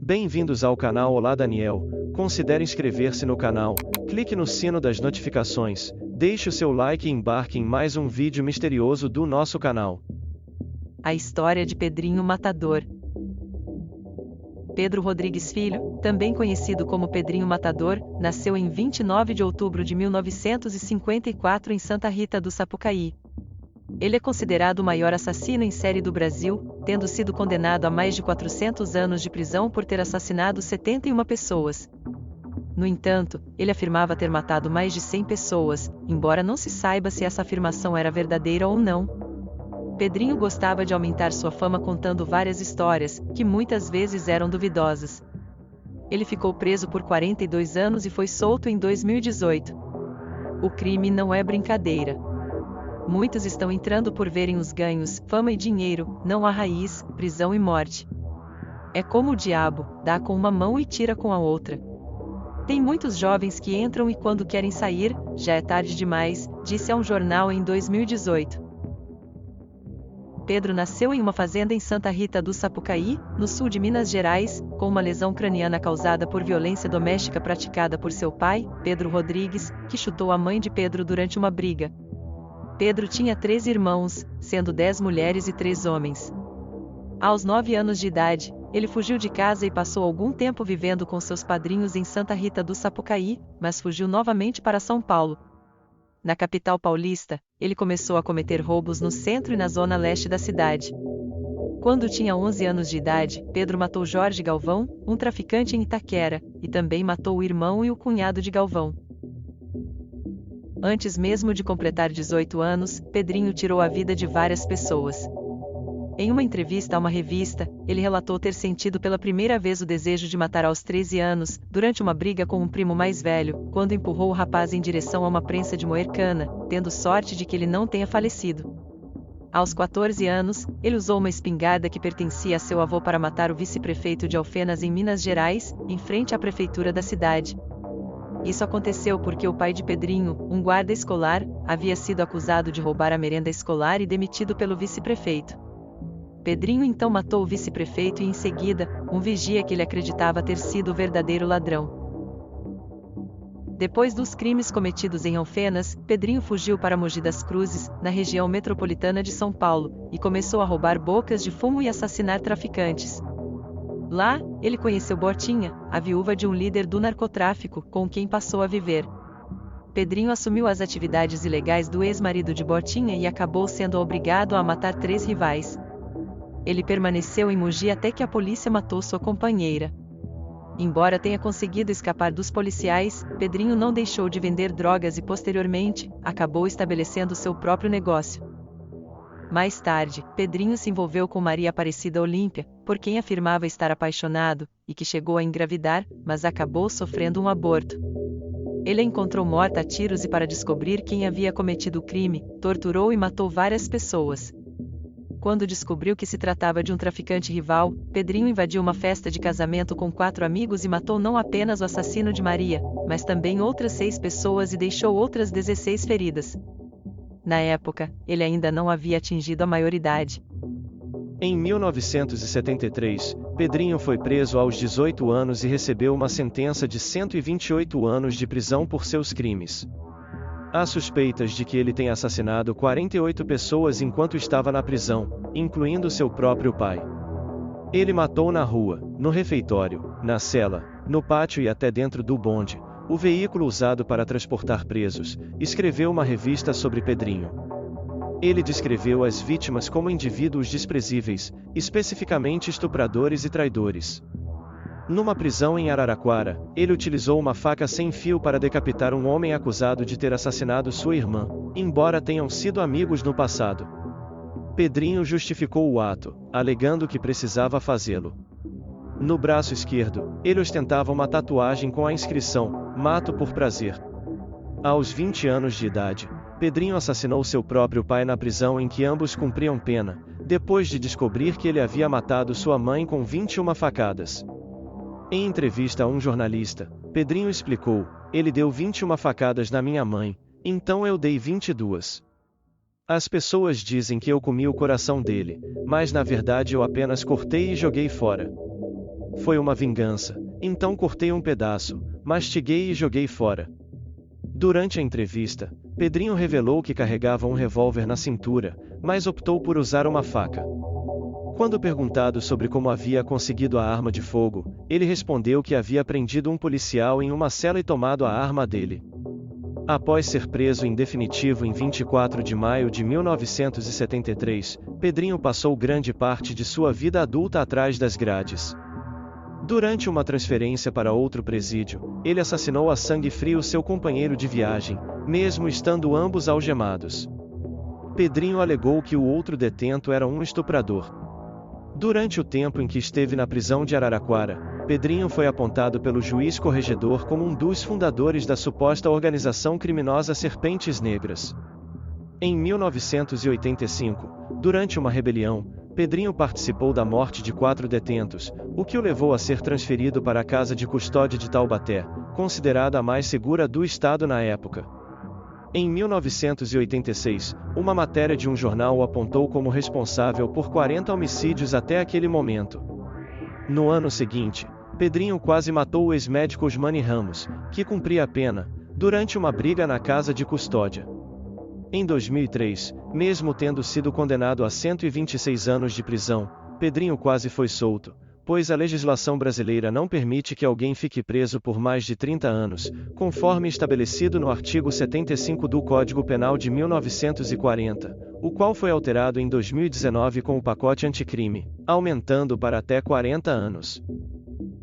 Bem-vindos ao canal Olá Daniel. Considere inscrever-se no canal, clique no sino das notificações, deixe o seu like e embarque em mais um vídeo misterioso do nosso canal. A história de Pedrinho Matador. Pedro Rodrigues Filho, também conhecido como Pedrinho Matador, nasceu em 29 de outubro de 1954 em Santa Rita do Sapucaí. Ele é considerado o maior assassino em série do Brasil, tendo sido condenado a mais de 400 anos de prisão por ter assassinado 71 pessoas. No entanto, ele afirmava ter matado mais de 100 pessoas, embora não se saiba se essa afirmação era verdadeira ou não. Pedrinho gostava de aumentar sua fama contando várias histórias, que muitas vezes eram duvidosas. Ele ficou preso por 42 anos e foi solto em 2018. O crime não é brincadeira. Muitos estão entrando por verem os ganhos, fama e dinheiro, não a raiz, prisão e morte. É como o diabo, dá com uma mão e tira com a outra. Tem muitos jovens que entram e quando querem sair, já é tarde demais, disse a um jornal em 2018. Pedro nasceu em uma fazenda em Santa Rita do Sapucaí, no sul de Minas Gerais, com uma lesão craniana causada por violência doméstica praticada por seu pai, Pedro Rodrigues, que chutou a mãe de Pedro durante uma briga. Pedro tinha 3 irmãos, sendo 10 mulheres e 3 homens. Aos 9 anos de idade, ele fugiu de casa e passou algum tempo vivendo com seus padrinhos em Santa Rita do Sapucaí, mas fugiu novamente para São Paulo. Na capital paulista, ele começou a cometer roubos no centro e na zona leste da cidade. Quando tinha 11 anos de idade, Pedro matou Jorge Galvão, um traficante em Itaquera, e também matou o irmão e o cunhado de Galvão. Antes mesmo de completar 18 anos, Pedrinho tirou a vida de várias pessoas. Em uma entrevista a uma revista, ele relatou ter sentido pela primeira vez o desejo de matar aos 13 anos, durante uma briga com um primo mais velho, quando empurrou o rapaz em direção a uma prensa de moer cana, tendo sorte de que ele não tenha falecido. Aos 14 anos, ele usou uma espingarda que pertencia a seu avô para matar o vice-prefeito de Alfenas em Minas Gerais, em frente à prefeitura da cidade. Isso aconteceu porque o pai de Pedrinho, um guarda escolar, havia sido acusado de roubar a merenda escolar e demitido pelo vice-prefeito. Pedrinho então matou o vice-prefeito e em seguida, um vigia que ele acreditava ter sido o verdadeiro ladrão. Depois dos crimes cometidos em Alfenas, Pedrinho fugiu para Mogi das Cruzes, na região metropolitana de São Paulo, e começou a roubar bocas de fumo e assassinar traficantes. Lá, ele conheceu Botinha, a viúva de um líder do narcotráfico, com quem passou a viver. Pedrinho assumiu as atividades ilegais do ex-marido de Botinha e acabou sendo obrigado a matar 3 rivais. Ele permaneceu em Mogi até que a polícia matou sua companheira. Embora tenha conseguido escapar dos policiais, Pedrinho não deixou de vender drogas e posteriormente, acabou estabelecendo seu próprio negócio. Mais tarde, Pedrinho se envolveu com Maria Aparecida Olímpia, por quem afirmava estar apaixonado, e que chegou a engravidar, mas acabou sofrendo um aborto. Ele a encontrou morta a tiros e para descobrir quem havia cometido o crime, torturou e matou várias pessoas. Quando descobriu que se tratava de um traficante rival, Pedrinho invadiu uma festa de casamento com 4 amigos e matou não apenas o assassino de Maria, mas também outras 6 pessoas e deixou outras 16 feridas. Na época, ele ainda não havia atingido a maioridade. Em 1973, Pedrinho foi preso aos 18 anos e recebeu uma sentença de 128 anos de prisão por seus crimes. Há suspeitas de que ele tenha assassinado 48 pessoas enquanto estava na prisão, incluindo seu próprio pai. Ele matou na rua, no refeitório, na cela, no pátio e até dentro do bonde, o veículo usado para transportar presos, escreveu uma revista sobre Pedrinho. Ele descreveu as vítimas como indivíduos desprezíveis, especificamente estupradores e traidores. Numa prisão em Araraquara, ele utilizou uma faca sem fio para decapitar um homem acusado de ter assassinado sua irmã, embora tenham sido amigos no passado. Pedrinho justificou o ato, alegando que precisava fazê-lo. No braço esquerdo, ele ostentava uma tatuagem com a inscrição: "Mato por prazer". Aos 20 anos de idade, Pedrinho assassinou seu próprio pai na prisão em que ambos cumpriam pena, depois de descobrir que ele havia matado sua mãe com 21 facadas. Em entrevista a um jornalista, Pedrinho explicou: "Ele deu 21 facadas na minha mãe, então eu dei 22. As pessoas dizem que eu comi o coração dele, mas na verdade eu apenas cortei e joguei fora. Foi uma vingança. Então cortei um pedaço, mastiguei e joguei fora. Durante a entrevista, Pedrinho revelou que carregava um revólver na cintura, mas optou por usar uma faca. Quando perguntado sobre como havia conseguido a arma de fogo, ele respondeu que havia prendido um policial em uma cela e tomado a arma dele. Após ser preso em definitivo em 24 de maio de 1973, Pedrinho passou grande parte de sua vida adulta atrás das grades. Durante uma transferência para outro presídio, ele assassinou a sangue frio seu companheiro de viagem, mesmo estando ambos algemados. Pedrinho alegou que o outro detento era um estuprador. Durante o tempo em que esteve na prisão de Araraquara, Pedrinho foi apontado pelo juiz corregedor como um dos fundadores da suposta organização criminosa Serpentes Negras. Em 1985, durante uma rebelião, Pedrinho participou da morte de 4 detentos, o que o levou a ser transferido para a casa de custódia de Taubaté, considerada a mais segura do estado na época. Em 1986, uma matéria de um jornal o apontou como responsável por 40 homicídios até aquele momento. No ano seguinte, Pedrinho quase matou o ex-médico Osmani Ramos, que cumpria a pena, durante uma briga na casa de custódia. Em 2003, mesmo tendo sido condenado a 126 anos de prisão, Pedrinho quase foi solto, pois a legislação brasileira não permite que alguém fique preso por mais de 30 anos, conforme estabelecido no artigo 75 do Código Penal de 1940, o qual foi alterado em 2019 com o pacote anticrime, aumentando para até 40 anos.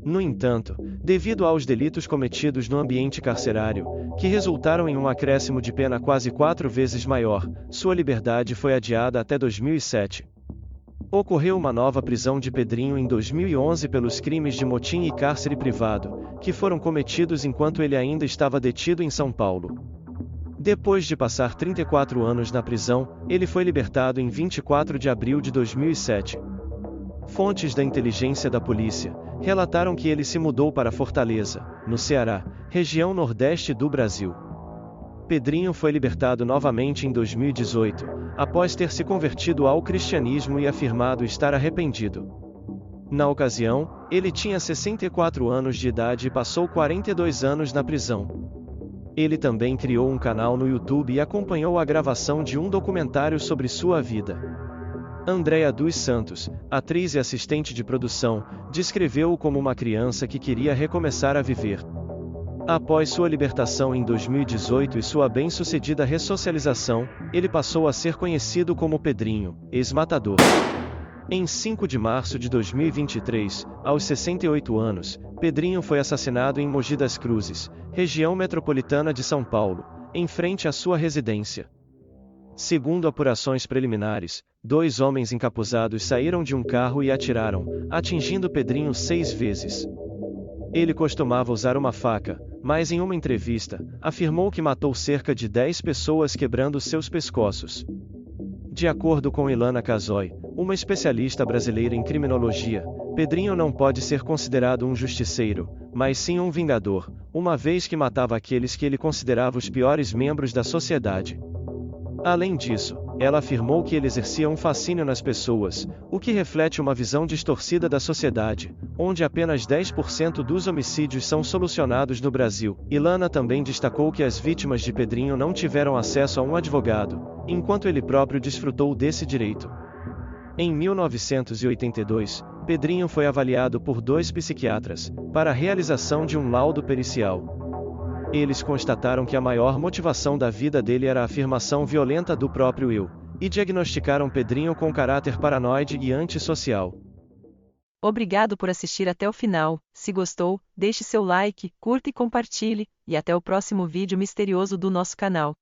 No entanto, devido aos delitos cometidos no ambiente carcerário, que resultaram em um acréscimo de pena quase 4 vezes maior, sua liberdade foi adiada até 2007. Ocorreu uma nova prisão de Pedrinho em 2011 pelos crimes de motim e cárcere privado, que foram cometidos enquanto ele ainda estava detido em São Paulo. Depois de passar 34 anos na prisão, ele foi libertado em 24 de abril de 2007. Fontes da inteligência da polícia relataram que ele se mudou para Fortaleza, no Ceará, região nordeste do Brasil. Pedrinho foi libertado novamente em 2018, após ter se convertido ao cristianismo e afirmado estar arrependido. Na ocasião, ele tinha 64 anos de idade e passou 42 anos na prisão. Ele também criou um canal no YouTube e acompanhou a gravação de um documentário sobre sua vida. Andréa dos Santos, atriz e assistente de produção, descreveu-o como uma criança que queria recomeçar a viver. Após sua libertação em 2018 e sua bem-sucedida ressocialização, ele passou a ser conhecido como Pedrinho, ex-matador. Em 5 de março de 2023, aos 68 anos, Pedrinho foi assassinado em Mogi das Cruzes, região metropolitana de São Paulo, em frente à sua residência. Segundo apurações preliminares, 2 homens encapuzados saíram de um carro e atiraram, atingindo Pedrinho 6 vezes. Ele costumava usar uma faca, mas em uma entrevista, afirmou que matou cerca de 10 pessoas quebrando seus pescoços. De acordo com Ilana Casoy, uma especialista brasileira em criminologia, Pedrinho não pode ser considerado um justiceiro, mas sim um vingador, uma vez que matava aqueles que ele considerava os piores membros da sociedade. Além disso, ela afirmou que ele exercia um fascínio nas pessoas, o que reflete uma visão distorcida da sociedade, onde apenas 10% dos homicídios são solucionados no Brasil. Ilana também destacou que as vítimas de Pedrinho não tiveram acesso a um advogado, enquanto ele próprio desfrutou desse direito. Em 1982, Pedrinho foi avaliado por 2 psiquiatras, para a realização de um laudo pericial. Eles constataram que a maior motivação da vida dele era a afirmação violenta do próprio eu, e diagnosticaram Pedrinho com caráter paranoide e antissocial. Obrigado por assistir até o final. Se gostou, deixe seu like, curta e compartilhe, e até o próximo vídeo misterioso do nosso canal.